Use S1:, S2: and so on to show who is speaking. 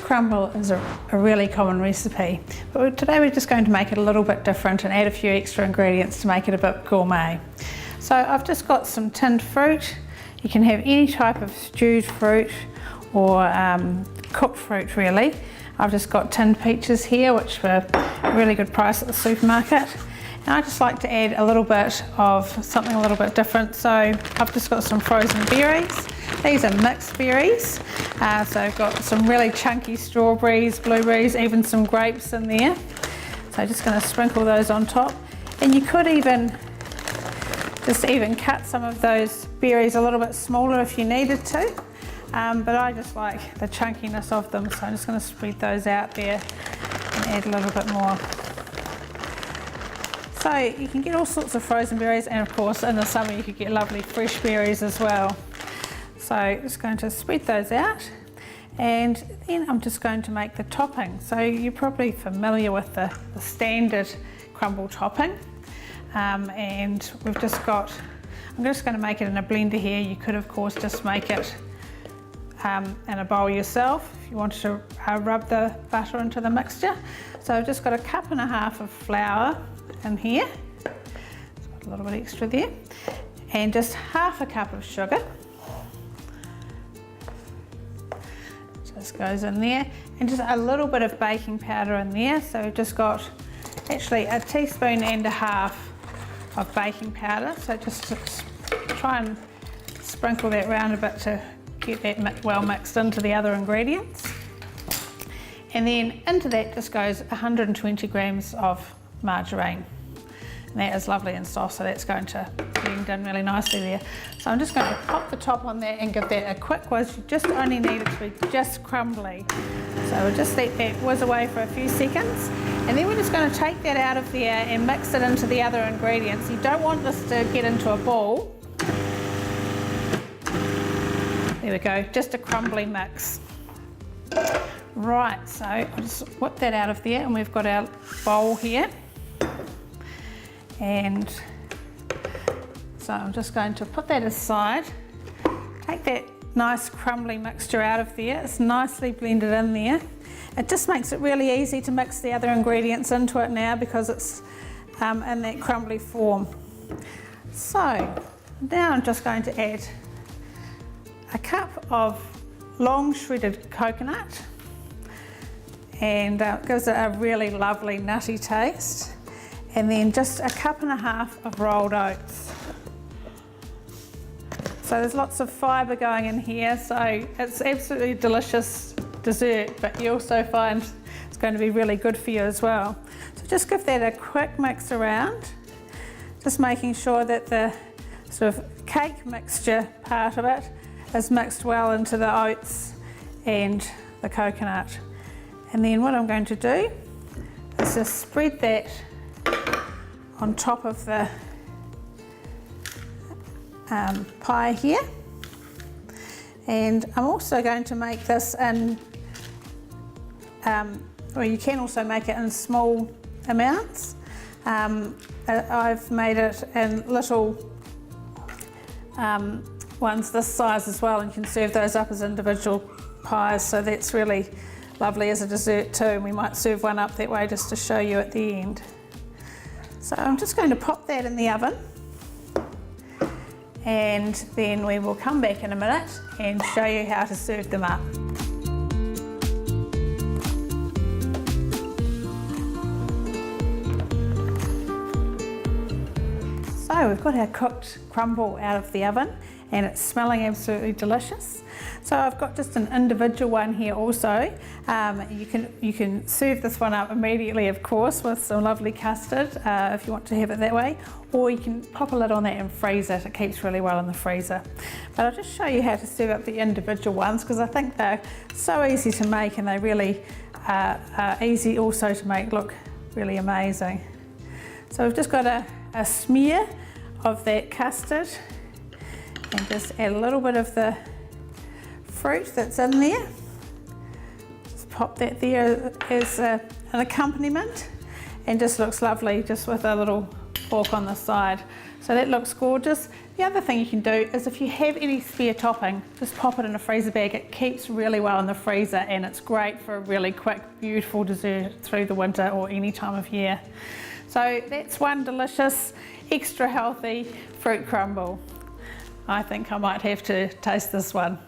S1: crumble is a really common recipe, but today we're just going to make it a little bit different and add a few extra ingredients to make it a bit gourmet. So I've just got some tinned fruit. You can have any type of stewed fruit or cooked fruit really. I've just got tinned peaches here, which were a really good price at the supermarket. And I just like to add a little bit of something a little bit different. So I've just got some frozen berries. These are mixed berries. So I've got some really chunky strawberries, blueberries, even some grapes in there. So I'm just going to sprinkle those on top. And you could even cut some of those berries a little bit smaller if you needed to. But I just like the chunkiness of them, so I'm just going to spread those out there and add a little bit more. So you can get all sorts of frozen berries, and of course in the summer you could get lovely fresh berries as well. So just going to spread those out, and then I'm just going to make the topping. So you're probably familiar with the standard crumble topping, and we've just got, I'm just going to make it in a blender here. You could of course just make it in a bowl yourself if you wanted to rub the butter into the mixture. So I've just got 1.5 cups of flour in here, just put a little bit extra there, and just 1/2 cup of sugar. Just goes in there, and just a little bit of baking powder in there. So we've just got actually 1.5 teaspoons of baking powder. So just try and sprinkle that around a bit to get that well mixed into the other ingredients. And then into that just goes 120 grams of margarine. And that is lovely and soft, so that's going to blend in really nicely there. So I'm just going to pop the top on that and give that a quick whiz. You just only need it to be just crumbly. So we'll just let that whiz away for a few seconds. And then we're just going to take that out of there and mix it into the other ingredients. You don't want this to get into a ball. There we go, just a crumbly mix. Right, so I'll just whip that out of there, and we've got our bowl here. And so I'm just going to put that aside, take that nice crumbly mixture out of there. It's nicely blended in there. It just makes it really easy to mix the other ingredients into it now because it's in that crumbly form. So now I'm just going to add 1 cup of long shredded coconut, and it gives it a really lovely nutty taste. And then just 1.5 cups of rolled oats. So there's lots of fibre going in here, so it's absolutely delicious dessert, but you also find it's going to be really good for you as well. So just give that a quick mix around, just making sure that the sort of cake mixture part of it is mixed well into the oats and the coconut. And then what I'm going to do is just spread that on top of the pie here. And I'm also going to make this in, or you can also make it in small amounts. I've made it in little ones this size as well, and you can serve those up as individual pies, so that's really lovely as a dessert too, and we might serve one up that way just to show you at the end. So I'm just going to pop that in the oven, and then we will come back in a minute and show you how to serve them up. So we've got our cooked crumble out of the oven, and it's smelling absolutely delicious. So I've got just an individual one here also. You can serve this one up immediately, of course, with some lovely custard if you want to have it that way, or you can pop a lid on that and freeze it. It keeps really well in the freezer. But I'll just show you how to serve up the individual ones, because I think they're so easy to make, and they really are easy also to make look really amazing. So we've just got a smear of that custard, and just add a little bit of the fruit that's in there. Just pop that there as an accompaniment, and just looks lovely just with a little fork on the side. So that looks gorgeous. The other thing you can do is if you have any spare topping, just pop it in a freezer bag. It keeps really well in the freezer and it's great for a really quick, beautiful dessert through the winter or any time of year. So that's one delicious, extra healthy fruit crumble. I think I might have to taste this one.